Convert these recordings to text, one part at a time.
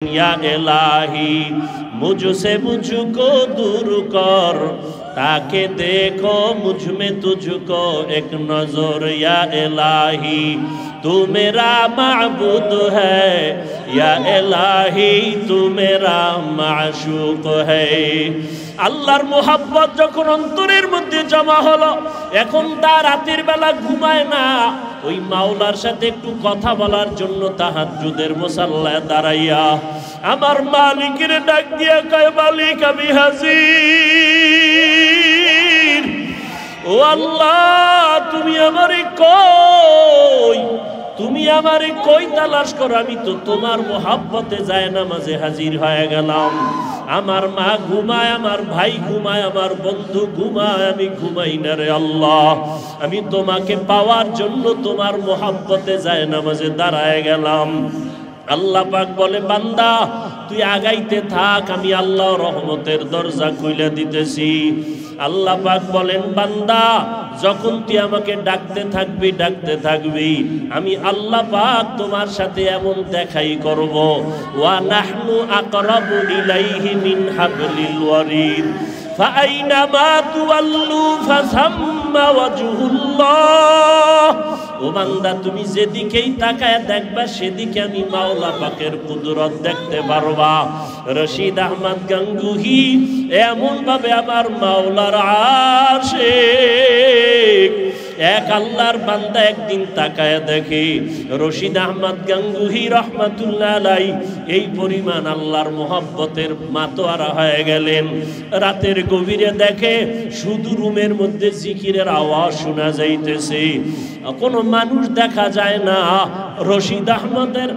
या इलाही मुझसे मुझको दूर कर, ताके देखो मुझ में तुझको एक नजर। या इलाही तू मेरा माबूद है, या इलाही तू मेरा माशूक है। আল্লাহর মোহাব্বত যখন অন্তরের মধ্যে জমা হলো, এখন তার রাতের বেলা ঘুমায় না, ওই মাওলার সাথে একটু কথা বলার জন্য তাহাজ্জুদের মুসাল্লায় দাঁড়াইয়া আমার মালিকের ডাক দিয়া কয়, মালিক আমি হাজির। ও আল্লাহ, তুমি আমারে কই, তুমি আমারে কই তালাশ করো, আমি তো তোমার মোহাব্বতে যায় নামাজে হাজির হয়ে গেলাম। আমার মা ঘুমায়, আমার ভাই ঘুমায়, আমার বন্ধু ঘুমায়, আমি ঘুমাই না রে আল্লাহ। আমি তোমাকে পাওয়ার জন্য তোমার মোহাব্বতে যায় নামাজে দাঁড়ায় গেলাম। আল্লাহ পাক বলে, বান্দা তুই আগাইতে থাক, আমি আল্লাহ রহমতের দরজা খুলে দিতেছি। আল্লাহ পাক বলেন, বান্দা যখন তুই আমাকে ডাকতে থাকবি, আমি আল্লাহ পাক তোমার সাথে এমন দেখাই করব। ওয়া নাহনু আকরাবু ইলাইহি মিন হাবলিল ওয়ারিদ ফাআইনামা তুওয়াল্লু ফাসাম্মা ওয়াজহুল্লাহ। ও বান্দা, তুমি যেদিকেই তাকায় দেখবা সেদিকে আমি মাওলা পাকের কুদরত দেখতে পারবা। রশিদ আহমদ গাঙ্গুহি এমন ভাবে আমার মাওলার আশিক, এক আল্লাহর বান্দা একদিন তাকায় দেখে রশিদ আহমদ গাঙ্গুহি রহমাতুল্লাহ আলাইহি এই পরিমাণ আল্লাহর মোহাব্বতের মাতোয়ারা হয়ে গেলেন। রাতের গভীরে দেখে শুধু রুমের মধ্যে জিকিরের আওয়াজ শোনা যাইতেছে, কোনো মানুষ দেখা যায় না। রশিদ আহমদের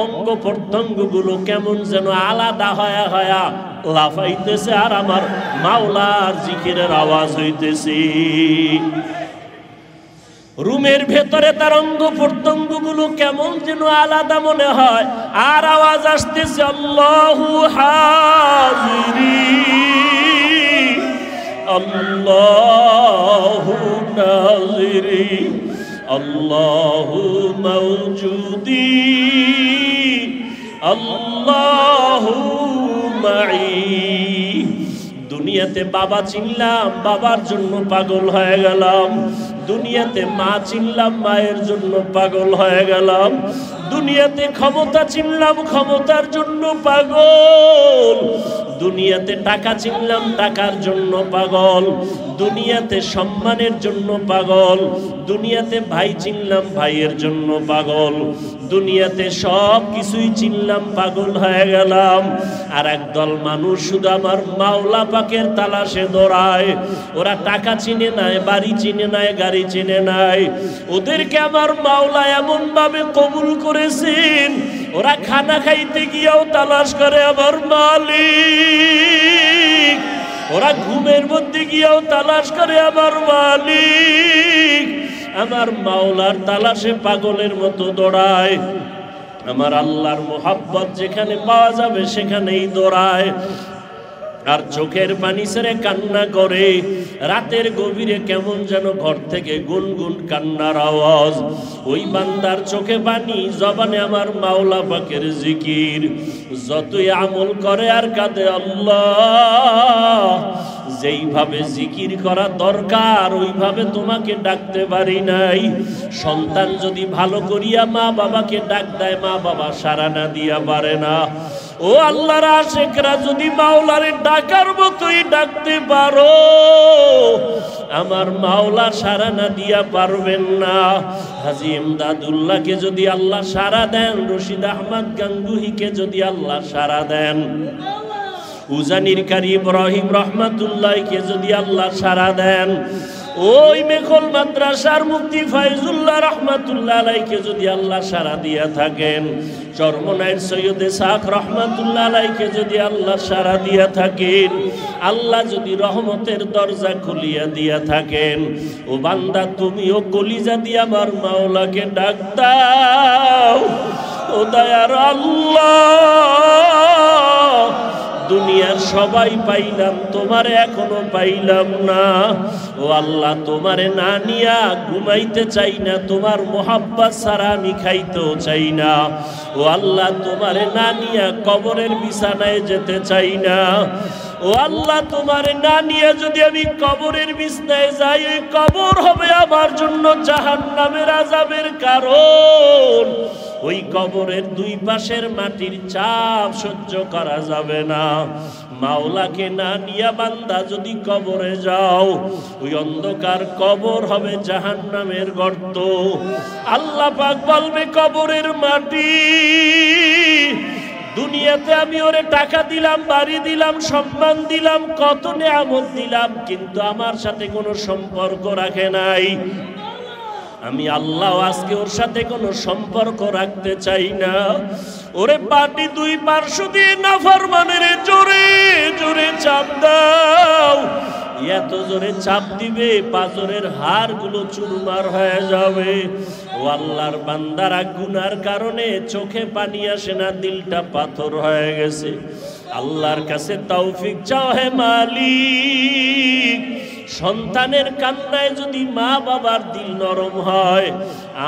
অঙ্গ প্রত্যঙ্গ গুলো কেমন যেন আলাদা হয়া হয়া লাফাইতেছে, আর আমার মাওলার জিকিরের আওয়াজ হইতেছে। রুমের ভেতরে তার অঙ্গ প্রত্যঙ্গ গুলো কেমন যেন আলাদা মনে হয়, আর আওয়াজ আসতেছে, আল্লাহু হাজিরি আল্লাহু নাজিরি আল্লাহু মাওজুদি আল্লাহু মাই। দুনিয়াতে বাবা চিনলাম, বাবার জন্য পাগল হয়ে গেলাম। দুনিয়াতে মা চিনলাম, মায়ের জন্য পাগল হয়ে গেলাম। দুনিয়াতে ক্ষমতা চিনলাম, ক্ষমতার জন্য পাগল। দুনিয়াতে টাকা চিনলাম, টাকার জন্য পাগল। দুনিয়াতে সম্মানের জন্য পাগল। দুনিয়াতে ভাই চিনলাম, ভাইয়ের জন্য পাগল। দুনিয়াতে সব কিছুই চিনলাম, পাগল হয়ে গেলাম। আর একদল মানুষ শুধু আমার মাওলা পাকের তালাশে দৌড়ায়। ওরা টাকা চিনে নাই, বাড়ি চিনে নাই, গাড়ি চিনে নাই। ওদেরকে আমার মাওলা এমন ভাবে কবুল করেছেন, ওরা খানা খাইতে গিয়েও তালাশ করে আমার মালিক। ওরা ঘুমের মধ্যে গিয়েও তালাশ করে আমার মালিক। আমার মাওলার তালাশে পাগলের মতো দৌড়ায়। আমার আল্লাহর মোহাব্বত যেখানে পাওয়া যাবে সেখানেই দৌড়ায়। আর চোখের পানি ছেড়ে কান্না করে। রাতের গভীরে কেমন যেন ঘর থেকে গুনগুন কান্নার আওয়াজ। ওই বান্দার চোখে পানি, জবানে আমার মাওলা পাকের জিকির। যতই আমল করে আর কাঁদে, আল্লাহ যেইভাবে জিকির করা দরকার ওইভাবে তোমাকে ডাকতে পারি নাই। সন্তান যদি ভালো করিয়া মা বাবাকে ডাক দেয়, মা বাবা সাড়া না দিয়া পারে না। ও আল্লাহর আশিকরা, যদি মাওলারে ডাকার মতোই ডাকতে পারো, আমার মাওলা সাড়া না দিয়া পারবেন না। হাজী ইমদাদুল্লাহকে যদি আল্লাহ সাড়া দেন, রশিদ আহমদ গাঙ্গুহিকে যদি আল্লাহ সাড়া দেন, উজানির কারি ইব্রাহিম রহমাতুল্লাহকে যদি আল্লাহ সাড়া দেন, ওই মেখল মাদ্রাসার মুফতি ফাইজুল্লাহ রহমাতুল্লাহ আলাইকে যদি আল্লাহ সাড়া দিয়া থাকেন, চরমনাইর সৈয়দ ইসহাক রহমাতুল্লাহ আলাইকে যদি আল্লাহ সাড়া দিয়া থাকেন, আল্লাহ যদি রহমতের দরজা খুলিয়া দিয়া থাকেন, ও বান্দা তুমিও কলিজা দিয়া আমার মাওলাকে ডাক দাও। ও দয়ার আল্লাহ, দুনিয়ার সবাই পাইলাম, তোমারে এখনো পাইলাম না। ও আল্লাহ, তোমারে না নিয়া ঘুমাইতে চাই না, তোমার মোহাব্বত ছাড়া আমি খাইতেও চাই না। ও আল্লাহ, তোমারে না নিয়া কবরের বিছানায় যেতে চাই না। ও আল্লাহ, তোমারে না নিয়ে যদি আমি কবরের বিছানায় যাই, ওই কবর হবে আমার জন্য জাহান্নামের আযাবের কারণ। ওই কবরের দুই পাশের মাটির চাপ সহ্য করা যাবে না। মাওলাকে না নিয়া বান্দা যদি কবরে যাও, ওই অন্ধকার কবর হবে জাহান্নামের গর্ত। আল্লাহ পাক বলবে, কবরের মাটি, দুনিয়াতে আমি ওরে টাকা দিলাম, বাড়ি দিলাম, সম্মান দিলাম, কত নেয়ামত দিলাম, কিন্তু আমার সাথে কোনো সম্পর্ক রাখে নাই। আমি আল্লাহ আজকে ওর সাথে কোনো সম্পর্ক রাখতে চাই না। ওরে পাটি দুই পার্শ্ব দিয়ে নাফরমানের জোরে জোরে চাপ দাও। এত জোরে চাপ দিবে পাঁজরের হাড়গুলো চুরমার হয়ে যাবে। ও আল্লাহর বান্দারা গুনার কারণে চোখে পানি আসে না, দিলটা পাথর হয়ে গেছে। আল্লাহর কাছে তৌফিক চাও হে মালিক। সন্তানের কান্নায় যদি মা বাবার দিল নরম হয়,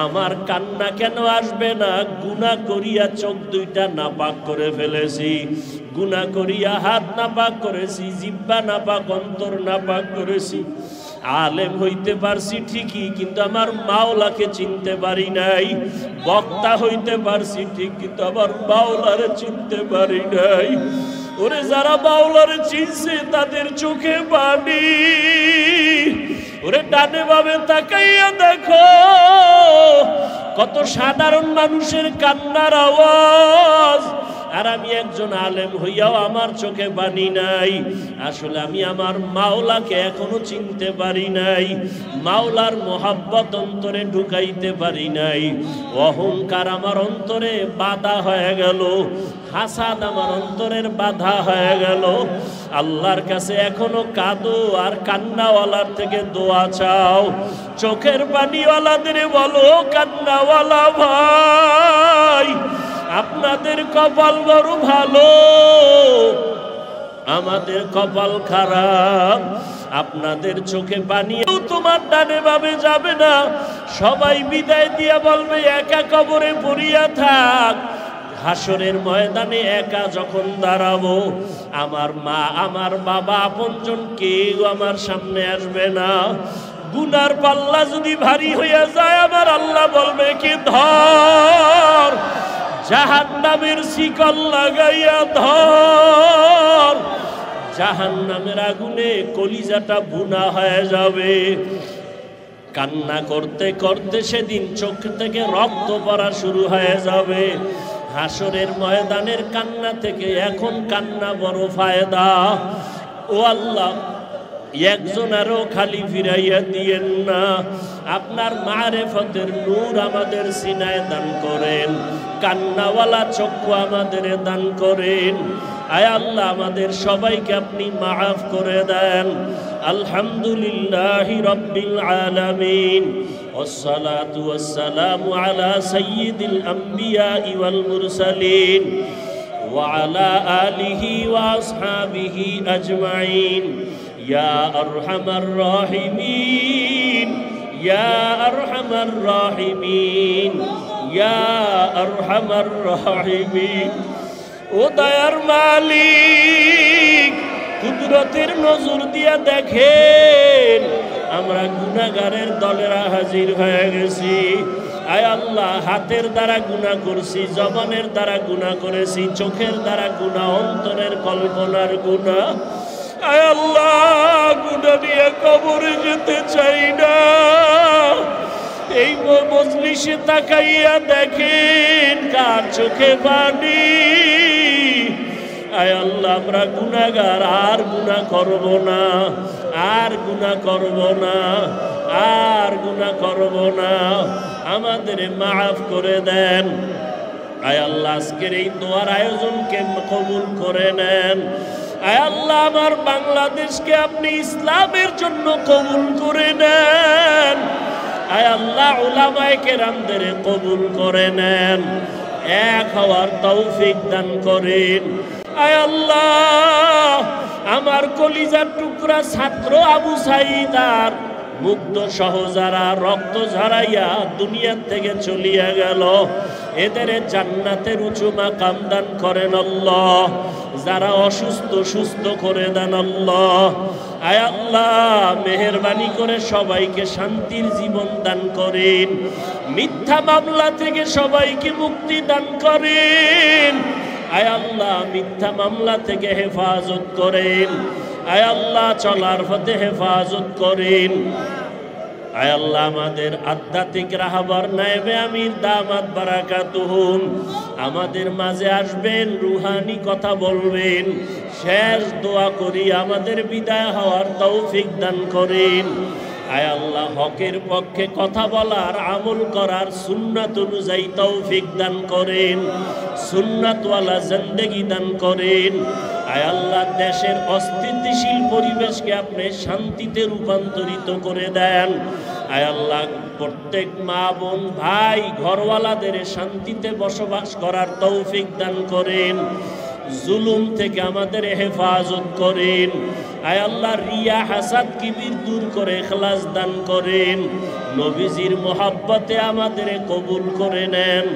আমার কান্না কেন আসবে না? গুনাহ করিয়া চোখ দুইটা নাপাক করে ফেলেছি, গুনাহ করিয়া হাত নাপাক করেছি, জিহ্বা নাপাক, অন্তর নাপাক করেছি। আলেম হইতে পারছি ঠিকই, কিন্তু আমার মাওলাকে চিনতে পারি নাই। বক্তা হইতে পারছি ঠিক, কিন্তু আমার মাওলারে চিনতে পারি নাই। ওরে যারা মাওলারে চিনছে তাদের চোখে পানি। ওরে ডানে বামে তাকাইয়া দেখো, কত সাধারণ মানুষের কান্নার আওয়াজ। আর আমি একজন আলেম হইয়াও আমার চোখে পানি নাই। আসলে আমি আমার মাওলাকে এখনো চিনতে পারি নাই, মাওলার মোহাব্বত অন্তরে ঢুকাইতে পারি নাই। অহংকার আমার অন্তরে বাধা হয়ে গেল, হাসাদ আমার অন্তরের বাধা হয়ে গেল। আল্লাহর কাছে এখনো কাঁদো আর কান্নাওয়ালার থেকে দোয়া চাও। চোখের পানিওয়ালাদের বলো, কান্নাওয়ালা ভাই, আপনাদের কপাল বড় ভালো, আমাদের কপাল খারাপ। আপনাদের চোখে পানিও তোমার ডানে বামে যাবে না। সবাই বিদায় দিয়া বলবে, একা কবরে পড়িয়া থাক। হাসরের ময়দানে একা যখন দাঁড়াবো, আমার মা আমার বাবা আপনজন কেউ আমার সামনে আসবে না। গুনার পাল্লা যদি ভারী হইয়া যায়, আমার আল্লাহ বলবে, কি ধর, জাহান্নামের শিকল লাগাইয়া ধর। জাহান্নামের আগুনে কলিজাটা ভুনা হয়ে যাবে। কান্না করতে করতে সেদিন চোখ থেকে রক্ত পড়া শুরু হয়ে যাবে। হাসরের ময়দানের কান্না থেকে এখন কান্না বড় ফায়দা। ও আল্লাহ, একজনেরও খালি ফিরাইয়া দিয়েন না। আপনার মারেফতের নূর আমাদের সিনায় দান করেন, কান্নাওয়ালা চক্ষু আমাদের দান করেন। আয় আল্লাহ, আমাদের সবাইকে আপনি মাফ করে দেন। আলহামদুলিল্লাহি রাব্বিল আলামিন, والصلاة والسلام على سيد الأنبياء والمرسلين وعلى آله وأصحابه أجمعين يا أرحم الراحمين يا أرحم الراحمين يا أرحم الراحمين। ও দয়ার মালিক, কুদরতের নজর দিয়া দেখেন, আমরা গুনাহগারের দলেরা হাজির হয়ে গেছি। আয় আল্লাহ, হাতের দ্বারা গুনাহ করছি, জবানের দ্বারা গুনাহ করেছি, চোখের দ্বারা গুনাহ, অন্তরের কল্পনার গুনাহ। আয় আল্লাহ, গুনাহ নিয়ে কবরে যেতে চাই না। এই মজলিসে তাকাইয়া দেখেন কার চোখে পানি। আয় আল্লাহ, আমরা গুনাহগার, আর গুনাহ করব না, আর গুনাহ করব না, আর গুনাহ করব না। আমাদের মাফ করে দেন। আয় আল্লাহ, আজকের এই দোয়ার আয়োজনকে কবুল করে নেন। আয় আল্লাহ, আমার বাংলাদেশকে আপনি ইসলামের জন্য কবুল করে নেন। আয় আল্লাহ, উলামায়ে কেরামদের কবুল করে নেন, এক হওয়ার তৌফিক দান করেন। আয় আল্লাহ, আমার কলিজার টুকরা ছাত্র আবু সাঈদ আর মুগ্ধ সহ যারা রক্ত ঝরাইয়া দুনিয়ার থেকে চলিয়া গেল, এদের জান্নাতের উঁচু মাকাম দান করেন আল্লাহ। যারা অসুস্থ সুস্থ করে দেন আল্লাহ। আয় আল্লাহ, মেহেরবানি করে সবাইকে শান্তির জীবন দান করেন, মিথ্যা মামলা থেকে সবাইকে মুক্তি দান করেন। আয় আল্লাহ, মিথ্যা মামলা থেকে হেফাজত করেন। আয় আল্লাহ, চলার পথে হেফাজত করেন। আয় আল্লাহ, আমাদের আধ্যাত্মিক রাহবার নায়েবে আমির দামাত বারাকাতুহুম আমাদের মাঝে আসবেন, রুহানি কথা বলবেন। শেষ দোয়া করি আমাদের বিদায় হওয়ার তৌফিক দান করেন। আয় আল্লাহ, হকের পক্ষে কথা বলার, আমল করার, সুন্নাত অনুযায়ী তৌফিক দান করেন, সুন্নাতওয়ালা জিন্দেগি দান করেন। আয় আল্লাহ, দেশের অস্থিতিশীল পরিবেশকে আপনি শান্তিতে রূপান্তরিত করে দেন। আয় আল্লাহ, প্রত্যেক মা বোন ভাই ঘরওয়ালাদের শান্তিতে বসবাস করার তৌফিক দান করেন, জুলুম থেকে আমাদের হেফাজত করেন। আয় আল্লাহ, রিয়া হাসাদ কিবির দূর করে ইখলাস দান করেন। নবীজির মোহাব্বতে আমাদের কবুল করে নেন।